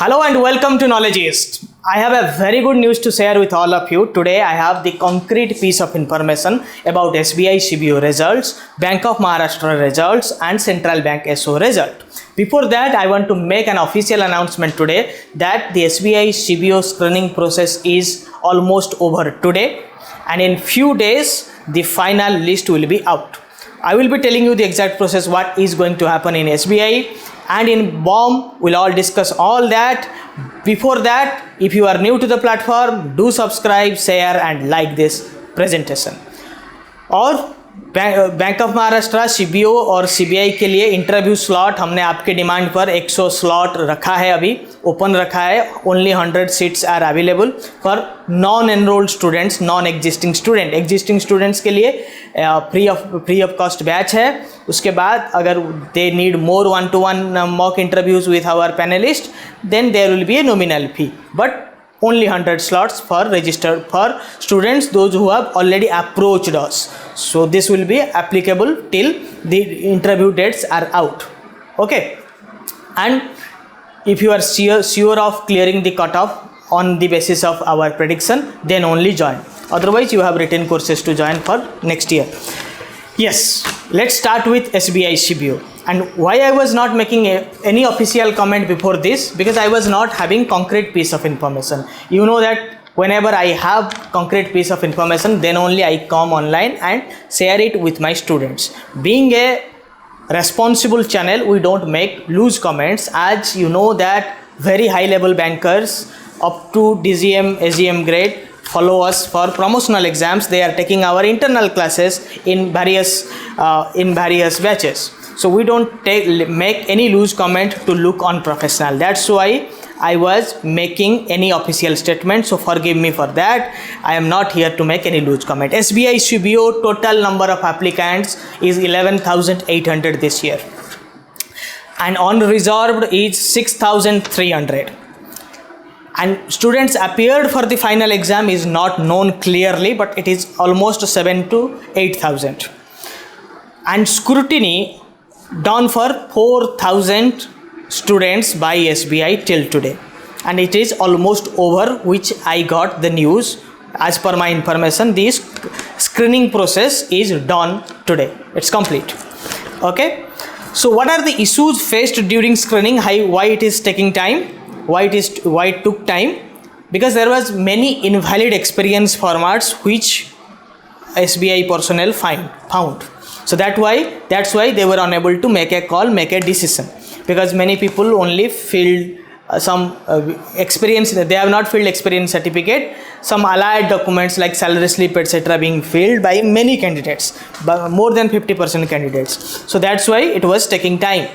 Hello and welcome to Knowledgeist. I have a very good news to share with all of you. Today I have the concrete piece of information about SBI CBO results, Bank of Maharashtra results and Central Bank SO result. Before that, I want to make an official announcement today that the SBI CBO screening process is almost over today, and in few days the final list will be out. I will be telling you the exact process, what is going to happen in SBI and in BOM. We'll all discuss all that. Before that, if you are new to the platform, do subscribe, share and like this presentation. और bank of Maharashtra CBO और CBI के लिए interview slot हमने आपके demand पर 100 slot रखा है, अभी ओपन रखा है. Only 100 seats are available for non enrolled students, non existing student. Existing students के लिए फ्री ऑफ कॉस्ट बैच है. उसके बाद अगर they need more 1-to-1 mock interviews with our panellist, then there will be a nominal fee, but only 100 slots for registered for students, those who have already approached us. So this will be applicable till the interview dates are out. Okay, and if you are sure of clearing the cutoff on the basis of our prediction, then only join. Otherwise you have written courses to join for next year. Yes, let's start with SBI CBO. And why I was not making any official comment before this, because I was not having concrete piece of information. You know that whenever I have concrete piece of information, then only I come online and share it with my students. Being a responsible channel, we don't make loose comments, as you know that very high level bankers up to DGM, AGM grade follow us for promotional exams. They are taking our internal classes in various batches. So we don't make any loose comment to look unprofessional. That's why I was making any official statement. So forgive me for that. I am not here to make any loose comment. SBI CBO total number of applicants is 11,800 this year, and unreserved is 6,300. And students appeared for the final exam is not known clearly, but it is almost 7,000 to 8,000. And scrutiny done for 4,000 students by SBI till today, and it is almost over, which I got the news. As per my information, this screening process is done today. It's complete. Okay, so what are the issues faced during screening? Why it is taking time? Why it took time? Because there was many invalid experience formats which SBI personnel found. So that's why they were unable to make a call, make a decision, because many people only filled some experience. They have not filled experience certificate, some allied documents like salary slip etc. being filled by many candidates, by more than 50% candidates. So that's why it was taking time.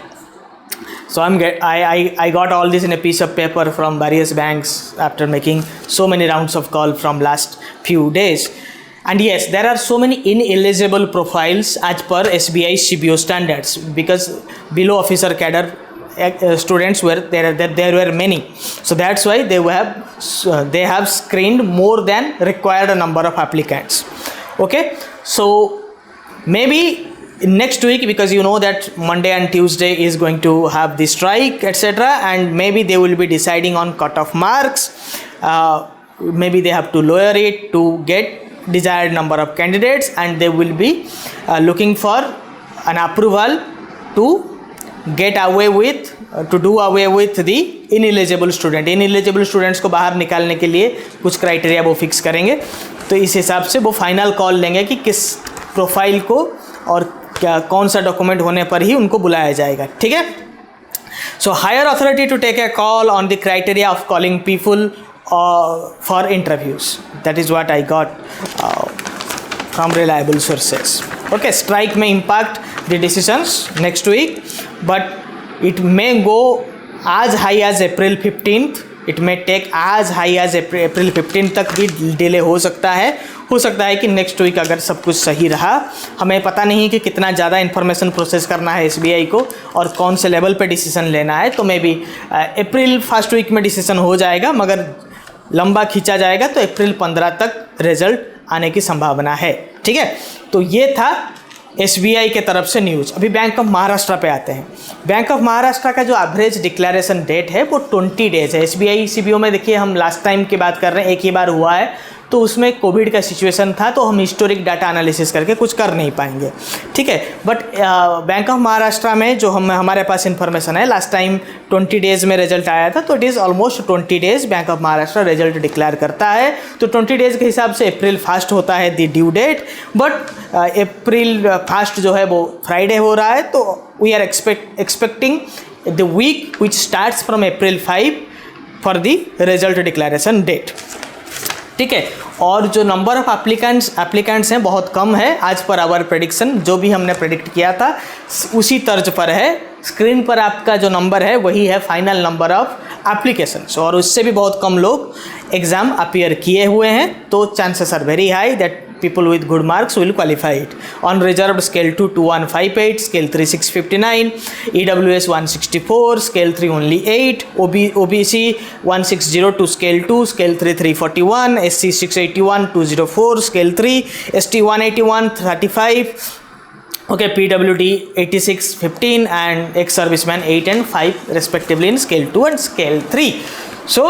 So I got all this in a piece of paper from various banks after making so many rounds of call from last few days. And yes, there are so many ineligible profiles as per SBI CBO standards, because below officer cadre students were there were many. So that's why they have screened more than required number of applicants. Okay, so maybe next week, because you know that Monday and Tuesday is going to have the strike etc., and maybe they will be deciding on cutoff marks. Maybe they have to lower it to get desired number of candidates, and they will be looking for an approval to do away with the ineligible students को बाहर निकालने के लिए कुछ criteria वो fix करेंगे. तो इस हिसाब से वो फाइनल कॉल लेंगे कि किस प्रोफाइल को और क्या कौन सा डॉक्यूमेंट होने पर ही उनको बुलाया जाएगा. ठीक है. So higher authority to take a call on the criteria of calling people for interviews. That is what I got from reliable sources. Okay, strike may impact the decisions next week, but it may go as high as April 15th. It may take as high as April 15th तक भी delay हो सकता है कि next week अगर सब कुछ सही रहा. हमें पता नहीं कि कितना ज़्यादा इन्फॉर्मेशन प्रोसेस करना है SBI को और कौन से लेवल पे डिसीजन लेना है. तो maybe April first week में डिसीजन हो जाएगा, मगर लंबा खींचा जाएगा तो अप्रैल 15 तक रिजल्ट आने की संभावना है. ठीक है, तो ये था SBI के तरफ से न्यूज़। अभी बैंक ऑफ महाराष्ट्र पे आते हैं। बैंक ऑफ महाराष्ट्र का जो एवरेज डिक्लेरेशन डेट है वो 20 डेज है। SBI CBO में देखिए हम लास्ट टाइम की बात कर रहे हैं, एक ही बार हुआ है, तो उसमें कोविड का सिचुएशन था, तो हम हिस्टोरिक डाटा एनालिसिस करके कुछ कर नहीं पाएंगे, ठीक है। बट बैंक ऑफ महाराष्ट्र में जो हमारे पास इन्फॉर्मेशन है, लास्ट टाइम 20 डेज़ में रिजल्ट आया था, तो it is almost 20 days bank of Maharashtra result declare करता है। तो 20 डेज़ के हिसाब से अप्रैल 1 होता है the due date, but April 1 जो है वो फ्राइडे हो रहा है, तो we are expecting the week which starts from April 5 for the result declaration date, ठीक है। और जो नंबर ऑफ एप्लीकेंट्स हैं बहुत कम है आज पर आवर प्रेडिक्शन। जो भी हमने प्रेडिक्ट किया था उसी तर्ज पर है। स्क्रीन पर आपका जो नंबर है वही है फाइनल नंबर ऑफ एप्लीकेशंस, और उससे भी बहुत कम लोग एग्ज़ाम अपीयर किए हुए हैं, तो chances are very high that people with good marks will qualify it. On reserved, scale 2 2158, scale 3 659, EWS 164, scale 3 only 8, OBC 1602, scale 2, scale 3 341, SC 681 204, scale 3, ST 181 35, okay, PWD 86 15, and ex-serviceman 8 and 5 respectively in scale 2 and scale 3. So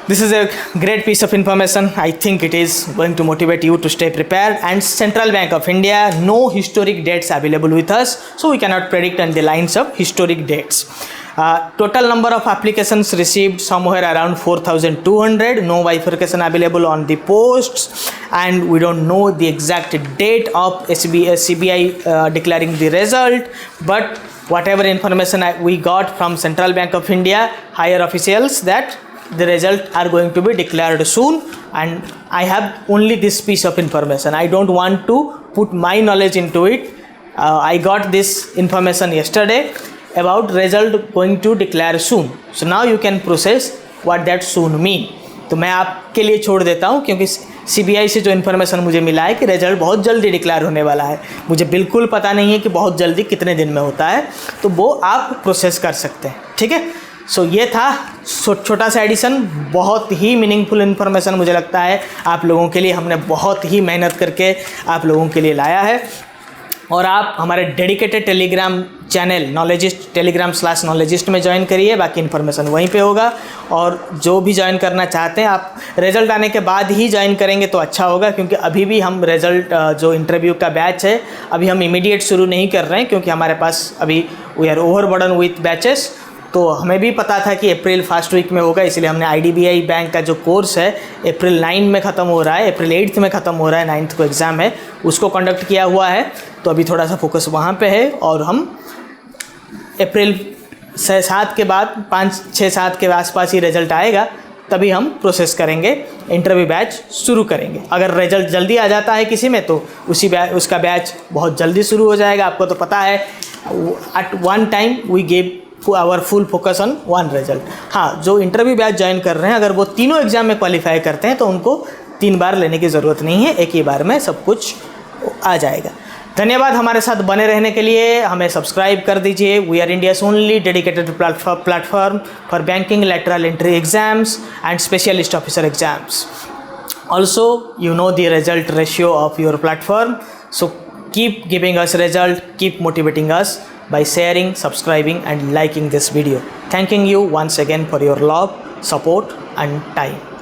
this is a great piece of information. I think it is going to motivate you to stay prepared. And Central Bank of India, no historic dates available with us, so we cannot predict on the lines of historic dates. Total number of applications received somewhere around 4,200. No bifurcation available on the posts, and we don't know the exact date of CBI declaring the result. But whatever information we got from Central Bank of India, higher officials, that the result are going to be declared soon, and I have only this piece of information. I don't want to put my knowledge into it. I got this information yesterday about result going to declare soon, so now you can process what that soon mean. तो मैं आपके लिए छोड़ देता हूँ, क्योंकि CBI से जो इन्फॉर्मेशन मुझे मिला है कि रिजल्ट बहुत जल्दी डिक्लेयर होने वाला है, मुझे बिल्कुल पता नहीं है कि बहुत जल्दी कितने दिन में होता है, तो वो आप प्रोसेस कर सकते हैं, ठीक है। सो ये था छोटा सा एडिशन, बहुत ही मीनिंगफुल इन्फॉर्मेशन मुझे लगता है आप लोगों के लिए। हमने बहुत ही मेहनत करके आप लोगों के लिए लाया है, और आप हमारे डेडिकेटेड टेलीग्राम चैनल नॉलेजिस्ट टेलीग्राम/नॉलेजिस्ट में ज्वाइन करिए, बाकी इन्फॉर्मेशन वहीं पे होगा। और जो भी ज्वाइन करना चाहते हैं आप रिज़ल्ट आने के बाद ही ज्वाइन करेंगे तो अच्छा होगा, क्योंकि अभी भी हम रिज़ल्ट जो इंटरव्यू का बैच है अभी हम इमीडिएट शुरू नहीं कर रहे हैं, क्योंकि हमारे पास अभी we are overburden with batches. तो हमें भी पता था कि अप्रैल 1 वीक में होगा, इसलिए हमने IDBI बैंक का जो कोर्स है अप्रैल 9 में ख़त्म हो रहा है, अप्रैल 8 में ख़त्म हो रहा है, 9th को एग्ज़ाम है, उसको कंडक्ट किया हुआ है। तो अभी थोड़ा सा फोकस वहाँ पे है, और हम अप्रैल 7 के बाद 5-6-7 के आसपास ही रिज़ल्ट आएगा, तभी हम प्रोसेस करेंगे, इंटरव्यू बैच शुरू करेंगे। अगर रिज़ल्ट जल्दी आ जाता है किसी में तो उसका बैच बहुत जल्दी शुरू हो जाएगा। आपको तो पता है at one time we give our full focus on one result. हाँ, जो इंटरव्यू बैच ज्वाइन कर रहे हैं अगर वो तीनों एग्जाम में क्वालिफाई करते हैं तो उनको 3 बार लेने की ज़रूरत नहीं है, एक ही बार में सब कुछ आ जाएगा। धन्यवाद हमारे साथ बने रहने के लिए। हमें सब्सक्राइब कर दीजिए। We are India's only dedicated platform for banking, lateral entry exams and specialist officer exams. Also, you know the result ratio of your platform, so keep giving us result, keep motivating us by sharing, subscribing and liking this video. Thanking you once again for your love, support and time.